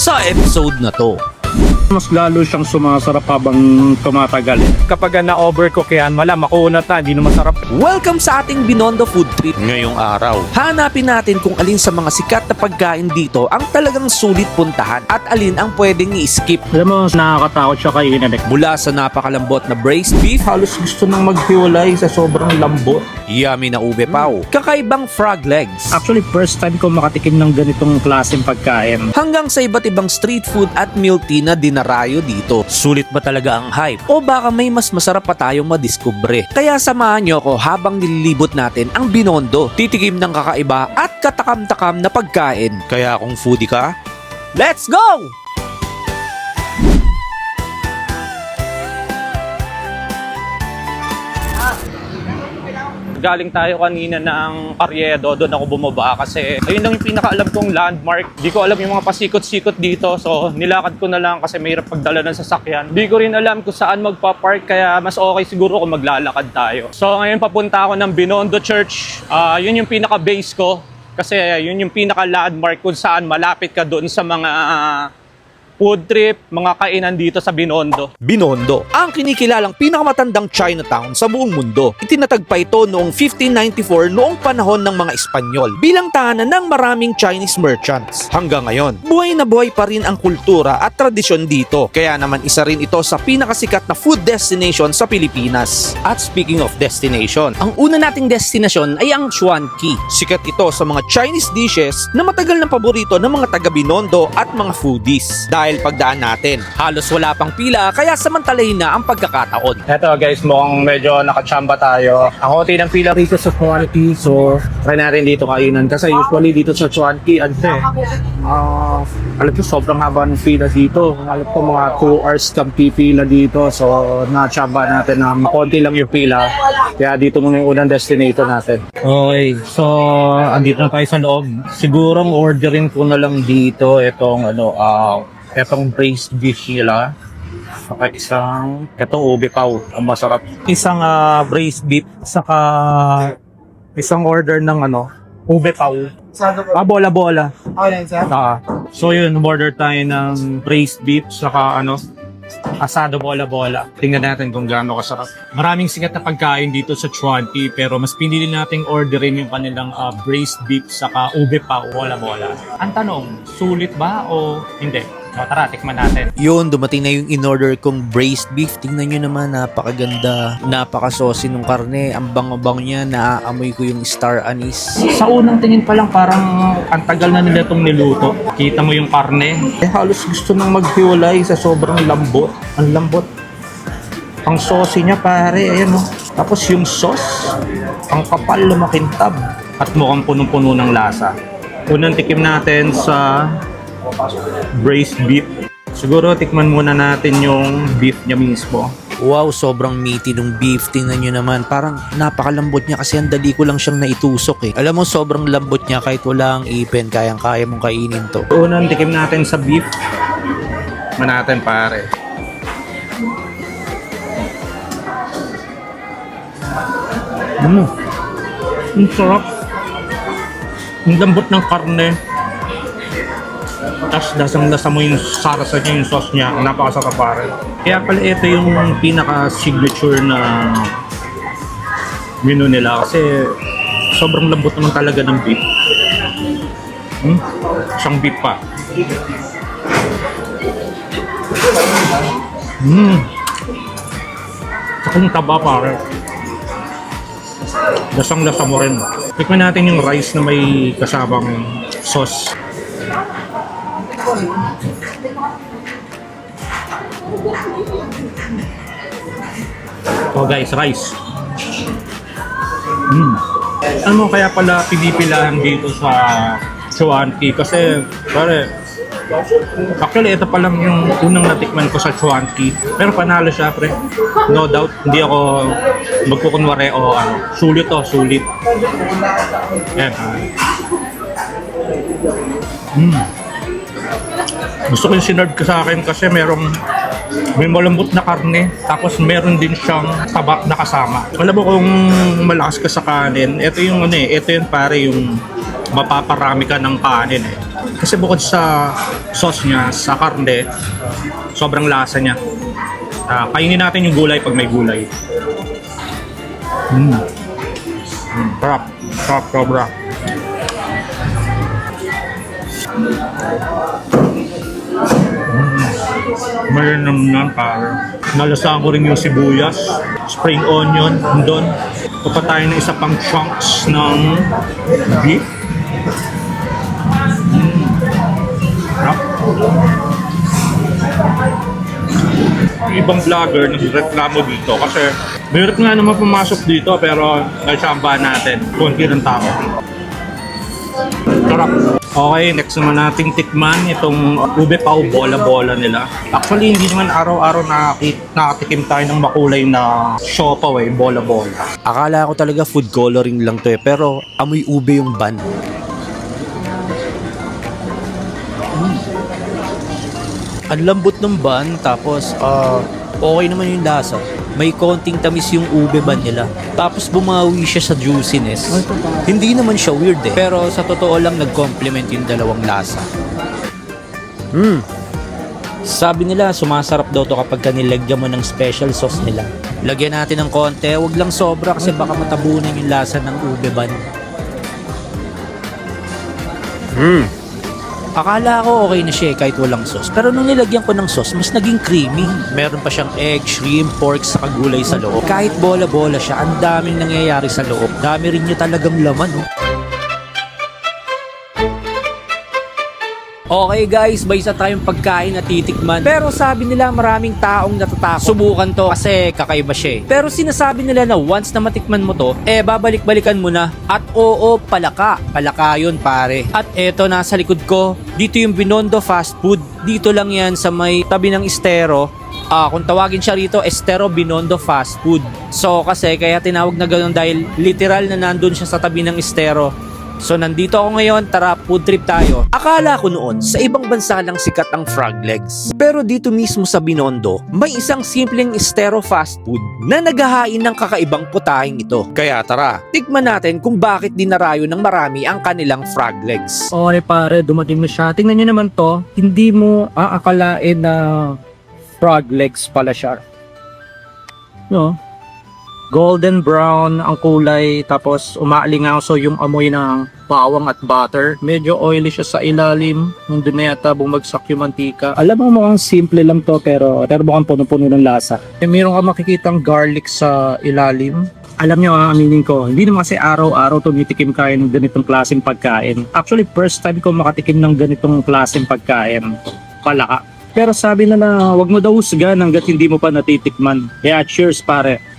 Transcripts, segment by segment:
sa episode na to. Mas lalo siyang sumasarap habang tumatagal. Kapag na-overcook yan, makunat na, hindi na masarap. Welcome sa ating Binondo Food Trip ngayong araw. Hanapin natin kung alin sa mga sikat na pagkain dito ang talagang sulit puntahan at alin ang pwedeng i-skip. Alam mo, nakakatakot siya kainin. Mula sa napakalambot na braised beef, Halos gusto nang maghiwalay sa sobrang lambot. yummy na ube pao, kakaibang frog legs, Actually, first time ko makatikim ng ganitong klaseng pagkain. hanggang sa iba't ibang street food at milk tea na dinarayo dito. Sulit ba talaga ang hype? O baka may mas masarap pa tayong madiskubre? Kaya samahan niyo ako habang nililibot natin ang Binondo. Titikim ng kakaiba at katakam-takam na pagkain. Kaya kung foodie ka, let's go! Galing tayo kanina ng Ariedo, doon ako bumaba kasi ayun lang yung pinakaalam kong landmark. Di ko alam yung mga pasikot-sikot dito, so nilakad ko na lang kasi mahirap pagdala ng sasakyan. Di ko rin alam kung saan magpa-park, kaya mas okay siguro kung maglalakad tayo. So ngayon papunta ako ng Binondo Church. Yun yung pinaka-base ko kasi yun yung pinaka-landmark kung saan malapit ka doon sa mga food trip, mga kainan dito sa Binondo. Binondo, ang kinikilalang pinakamatandang Chinatown sa buong mundo. Itinatagpa ito noong 1594 noong panahon ng mga Espanyol bilang tahanan ng maraming Chinese merchants. Hanggang ngayon, buhay na buhay pa rin ang kultura at tradisyon dito. Kaya naman isa rin ito sa pinakasikat na food destination sa Pilipinas. At speaking of destination, ang una nating destinasyon ay ang Chuanqi. Sikat ito sa mga Chinese dishes na matagal na paborito ng mga taga Binondo at mga foodies. Dahil pagdaan natin, halos wala pang pila kaya samantalahin na ang pagkakataon. Eto guys, mukhang medyo nakachamba tayo. Ang konti ng pila rito sa Chuanqi, so try natin dito kainan. Kasi usually dito sa Chuanqi, alam ko sobrang haba ng pila dito. Alam ko mga 2 hours kang pipila dito. So nachamba natin na konti lang yung pila. Kaya dito muna yung unang destination natin. Okay, so andito na tayo sa loob. Siguro orderin ko na lang dito etong braised beef nila. Saka itong ube pao, ang masarap. Isang braised beef, saka isang order ng ube pao. Bola-bola. So yun, order tayo ng braised beef, saka asado bola-bola. Tingnan natin kung gaano kasarap. Maraming sikat na pagkain dito sa Chuanqi, pero mas pinili nating orderin yung kanilang braised beef, saka ube pao, bola-bola. Ang tanong, sulit ba o hindi? So, tara, tikman natin. Yun, dumating na yung in-order kong braised beef. Tingnan nyo naman, napakaganda. Napaka-saucy nung karne. Ang bango-bango niya, naaamoy ko yung star anise. Sa unang tingin pa lang, parang ang tagal na nila itong niluto. Kita mo yung karne. Halos gusto nang maghiwalay sa sobrang lambot. Ang lambot. Ang saucy niya pare, ayan o. Tapos yung sauce, ang kapal lumakintab. At mukhang punong-puno ng lasa. Unang tikim natin sa braised beef. Siguro tikman muna natin yung beef niya mismo. Wow, sobrang meaty nung beef. Tingnan nyo naman, parang napakalambot niya kasi ang dali ko lang siyang naitusok eh. Alam mo, sobrang lambot niya kahit wala ang ipin. Kayang-kaya mong kainin to. Unang tikim natin sa beef. Tikman natin pare. Ang sarap. Ang lambot ng karne. Tapos lasang-lasa mo yung sarasa niya, yung sauce niya. Napakasarap pare. Kaya pala ito yung pinaka-signature na menu nila kasi sobrang lambot naman talaga ng beef. Isang beef pa. Saka yung taba pare. Lasang-lasa mo rin. Tikman natin yung rice na may kasabang sauce. So guys, rice. Ano kaya pala pinipilahan dito sa Chuanqi? Kasi pare, actually ito pa lang yung unang natikman ko sa Chuanqi. Pero panalo siya pre. No doubt, hindi ako magkukunwari o sulit to, sulit. Yan. Gusto ko yung sinurd ka sa akin kasi may malambot na karne, tapos meron din siyang taba na kasama. Alam mo kung malakas ka sa kanin, ito yung pare yung mapaparami ka ng kanin eh. Kasi bukod sa sauce niya, sa karne, sobrang lasa niya. Kainin natin yung gulay pag may gulay. Sarap. Sarap sobra. Malinam yan, pare. Nalasahan ko rin yung sibuyas, spring onion, doon. Kupa tayo ng isa pang chunks ng beef. Sarap. Yung ibang vlogger nagreklamo dito kasi mahirap nga naman pumasok dito pero nasambahan natin. Konti ng tao. Sarap. Okay, next naman nating tikman itong ube pao bola-bola nila. Actually, hindi naman araw-araw nakatikim tayo ng makulay na siopaw eh, bola-bola. Akala ko talaga food coloring lang to pero amoy ube yung ban. Ang lambot ng ban, tapos okay naman yung lasa. May konting tamis yung ube ban nila. Tapos bumawi siya sa juiciness. Hindi naman siya weird eh. Pero sa totoo lang nag-complement yung dalawang lasa. Sabi nila sumasarap daw to kapag nilagyan mo ng special sauce nila. Lagyan natin ng konti, wag lang sobra kasi baka matabunan yung lasa ng ube ban. Akala ko okay na siya kahit walang sauce. Pero nung nilagyan ko ng sauce, mas naging creamy. Meron pa siyang egg, shrimp, pork sa kagulay sa loob. Kahit bola-bola siya, ang daming nangyayari sa loob. Dami rin niya talagang laman. Oh. Okay guys, may isa tayong pagkain na titikman. Pero sabi nila maraming taong natatakot subukan to kasi kakaiba siya eh. Pero sinasabi nila na once na matikman mo to, babalik-balikan mo na. At oo, palaka. Palaka yun pare. At eto nasa likod ko, dito yung Binondo Fast Food. Dito lang yan sa may tabi ng Estero. Kung tawagin siya rito, Estero Binondo Fast Food. So kasi kaya tinawag na ganoon dahil literal na nandun siya sa tabi ng Estero. So nandito ako ngayon, tara food trip tayo. Akala ko noon sa ibang bansa lang sikat ang frog legs. Pero dito mismo sa Binondo, may isang simpleng Estero fast food na naghahain ng kakaibang putahing ito. Kaya tara, tikman natin kung bakit dinarayo ng marami ang kanilang frog legs. Okay pare, dumating na siya. Tingnan nyo naman to, hindi mo aakalain na frog legs pala siya. No? Golden brown ang kulay, tapos umaalingaso yung amoy ng bawang at butter. Medyo oily siya sa ilalim. Nandun na yata bumagsak yung mantika. Alam mo mukhang simple lang to pero mukhang puno-puno ng lasa. Meron ka makikitang garlic sa ilalim. Alam nyo, aminin ko, hindi naman kasi araw-araw tumitikim kayo ng ganitong klaseng pagkain. Actually, first time ko makatikim ng ganitong klaseng pagkain. Palaka. Pero sabi na wag mo daw husgan hanggat hindi mo pa natitikman. Kaya cheers pare.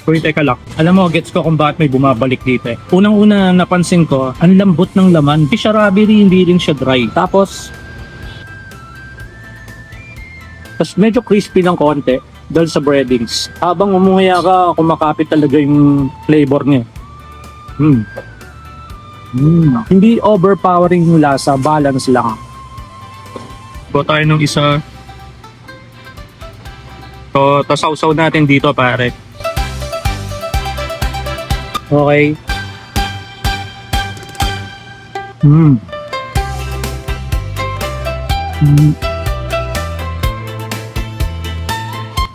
Uy, teka lang. Alam mo, gets ko kung bakit may bumabalik dito eh. Unang-una napansin ko, ang lambot ng laman. Hindi siya rubbery, hindi rin siya dry. Tapos medyo crispy ng konti dahil sa breadings. Habang umuya ka, kumakapit talaga yung flavor niya. Hindi overpowering yung lasa, balance lang. Go tayo ng isa. So, tasaw-saw natin dito pare. Okay.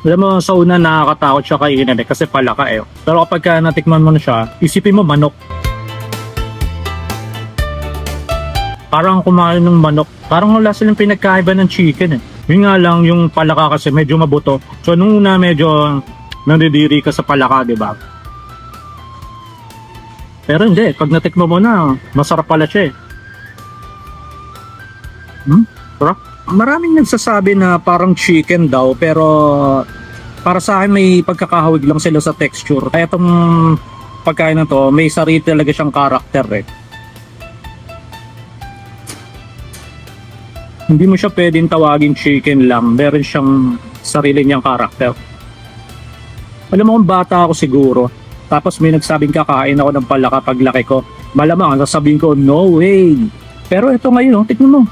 Alam mo, sa una nakakatakot siya kainin kasi palaka eh. Pero kapag natikman mo na siya, isipin mo manok. Parang kumain ng manok. Parang wala silang pinagkaiba ng chicken eh. Yun nga lang, yung palaka kasi medyo mabuto. So nung una medyo nandidiri ka sa palaka, di ba? Pero hindi, pag natikman mo na, masarap pala siya eh. Sarap. Maraming nagsasabi na parang chicken daw, pero para sa akin may pagkakahawig lang sila sa texture. Kaya itong pagkain na to, may sarili talaga siyang karakter eh. Hindi mo siya pwedeng tawagin chicken lang. Meron siyang sarili niyang karakter. Alam mo kung bata ako siguro, tapos may nagsabing kakain ako ng palaka paglaki ko, malamang sasabihin ko, no way. Pero ito ngayon, tignan mo.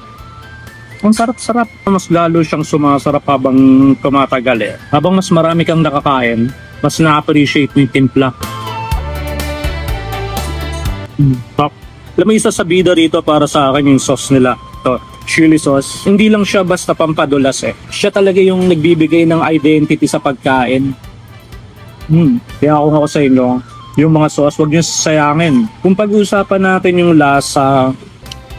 Ang sarap-sarap. Mas lalo siyang sumasarap habang tumatagal eh. Habang mas marami kang nakakain, mas na-appreciate mo yung timpla. Top. Alam mo, isa sa bida rito para sa akin yung sauce nila. Ito, chili sauce. Hindi lang siya basta pampadulas eh. Siya talaga yung nagbibigay ng identity sa pagkain. Kaya ako sa inyo, yung mga sauce, huwag nyo sayangin. Kung pag-uusapan natin yung lasa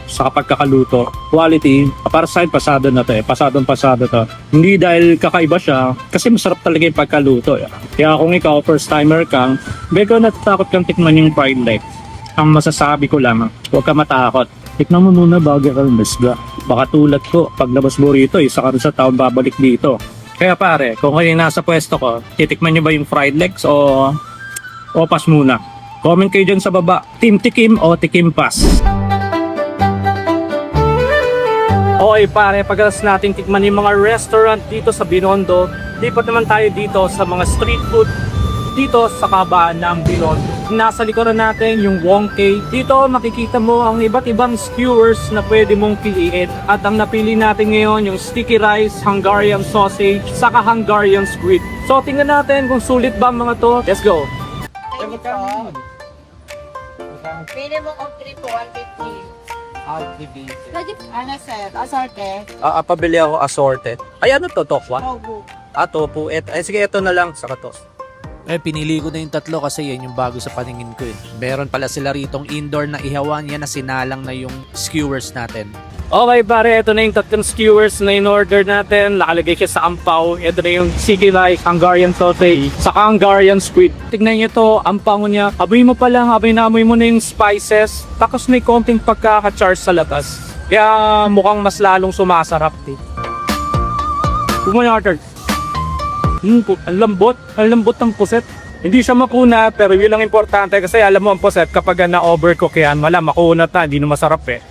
sa pagkakaluto, quality, para sa akin, pasado na to eh. Pasadong-pasado to. Hindi dahil kakaiba siya, kasi masarap talaga yung pagkaluto. Eh. Kaya kung ikaw, first timer ka, beko natatakot kang tikman yung fried legs. Ang masasabi ko lang, huwag ka matakot. Tikman mo muna bago ka lumisga. Baka tulad ko, paglabas mo rito, isa ka rin sa taon babalik dito. Kaya pare, kung kayo nasa pwesto ko, titikman nyo ba yung fried legs o pas muna? Comment kayo dyan sa baba, Team Tikim o Tikim Pass. Okay pare, pagkalas natin tikman yung mga restaurant dito sa Binondo, lipat naman tayo dito sa mga street food dito sa kabaan ng Binondo. Nasa likuran natin yung Wongkei. Dito makikita mo ang iba't ibang skewers na pwede mong piliin. At ang napili natin ngayon yung sticky rice, Hungarian sausage, saka Hungarian squid. So tingnan natin kung sulit ba ang mga to. Let's go! Minimum of 3 to 150. Ano sir? Assorted? Pabili ako assorted. Ay ano to, tokwa? Tofu. Tofu. Sige, ito na lang sa katos. Pinili ko na yung tatlo kasi yan yung bago sa paningin ko eh. Meron pala sila ritong indoor na ihawan, yan na sinalang na yung skewers natin. Okay pare, ito na yung tatlong skewers na in-order natin. Nakalagay siya sa ampaw. Ito na yung sticky rice, Hungarian sausage, saka Hungarian squid. Tignan nyo to, ampaw niya. Amoy mo pa lang, amoy mo na yung spices. Tapos may konting pagkaka-charge sa latas. Kaya mukhang mas lalong sumasarap. Kumanyater. Ang lambot ng puset. Hindi siya makuna, pero yun ang importante kasi alam mo ang puset kapag na-overcook yan, makunat na, hindi na masarap eh.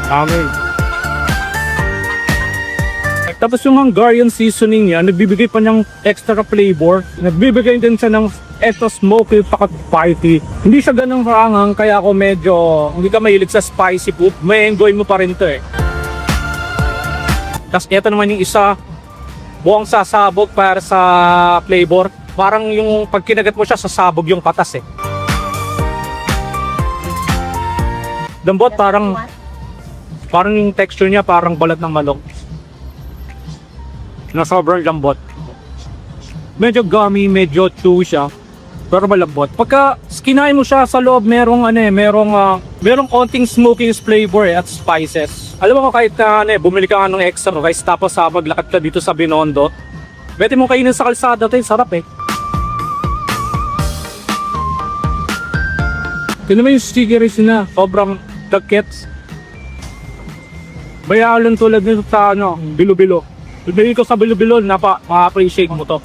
Okay. Tapos yung Hungarian seasoning niya, nagbibigay pa ng extra flavor. Nagbibigay din siya ng extra smoky, spicy. Hindi siya ganang rangang, kaya ako medyo, hindi ka mahilig sa spicy food, may enjoy mo pa rin to eh. Tapos ito naman yung isa, buwang sasabog para sa flavor. Parang yung pag kinagat mo siya, sasabog yung patas eh. Lambot, parang yung texture niya parang balat ng manok. Na sobrang lambot. Medyo gummy, medyo chewy siya. Pero malambot. Pagka kinain mo siya sa loob, merong konting smoky flavor at spices. Alam mo kahit bumili ka ng extra rice tapos maglakad ka dito sa Binondo, pwede mo kainin sa kalsada, ito sarap eh. Tignan mo yung sticky rice na, sobrang dagkets. Bayaan tulad nito sa bilo-bilo. Bili ko sa bilo-bilo, ma-appreciate mo to.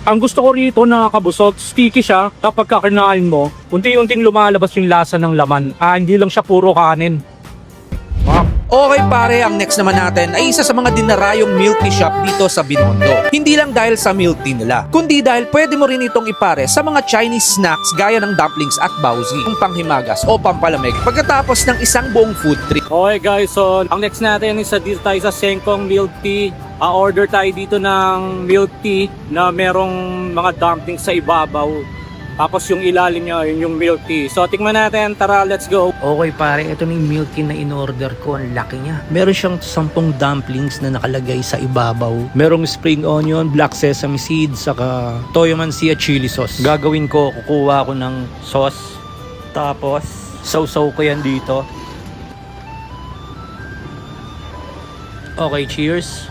Ang gusto ko rito, nakakabusog, sticky siya. Kapag kakinain mo, unti-unting lumalabas yung lasa ng laman. Hindi lang siya puro kanin. Okay pare, ang next naman natin ay isa sa mga dinarayong milk tea shop dito sa Binondo. Hindi lang dahil sa milk tea nila, kundi dahil pwede mo rin itong ipare sa mga Chinese snacks gaya ng dumplings at baozi, yung panghimagas o pampalamig pagkatapos ng isang buong food trip. Okay guys, so ang next natin is dito tayo sa Sengkong Milk Tea. Order tayo dito ng milk tea na merong mga dumplings sa ibabaw. Tapos yung ilalim niya, yung milk tea. So tikman natin, tara, let's go. Okay pare, ito na yung milk tea na in-order ko. Ang laki niya. Meron siyang 10 dumplings na nakalagay sa ibabaw. Merong spring onion, black sesame seeds, saka toyo mansi at chili sauce. Gagawin ko, kukuha ko ng sauce. Tapos, sausaw ko yan dito. Okay, cheers.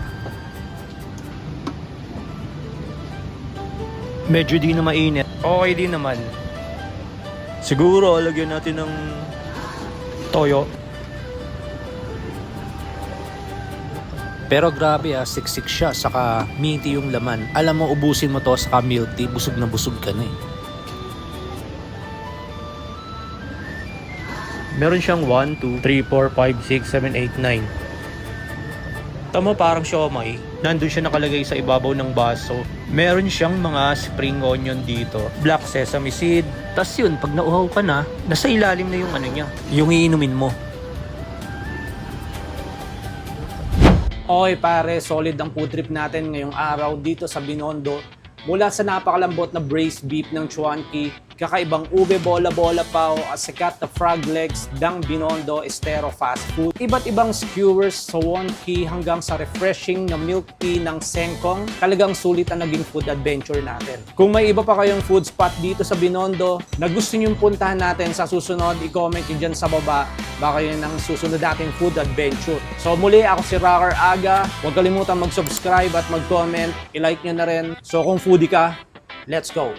Medyo di na mainit. Okay din naman. Siguro, lagyan natin ng toyo. Pero grabe siksik siya, saka meaty yung laman. Alam mo, ubusin mo to saka milk tea, busog na busog ka na eh. Meron siyang 1, 2, 3, 4, 5, 6, 7, 8, 9. Tama, parang siomay. Nandun siya nakalagay sa ibabaw ng baso. Meron siyang mga spring onion dito, black sesame seed. Tas yun, pag nauhaw ka na, nasa ilalim na yung ano niya, yung iinumin mo. Okay pare, solid ang food trip natin ngayong araw dito sa Binondo. Mula sa napakalambot na braised beef ng Chuanqi, kakaibang ube bola-bola pao at sikat na frog legs ng Binondo Estero Fast Food. Iba't ibang skewers sa Wonki hanggang sa refreshing na milk tea ng Sengkong, talagang sulit ang naging food adventure natin. Kung may iba pa kayong food spot dito sa Binondo na gusto nyong puntahan natin sa susunod, i-comment nyo dyan sa baba. Baka yun ang susunod nating food adventure. So muli, ako si Rocker Aga. Huwag kalimutan mag-subscribe at mag-comment. I-like nyo na rin. So kung foodie ka, let's go!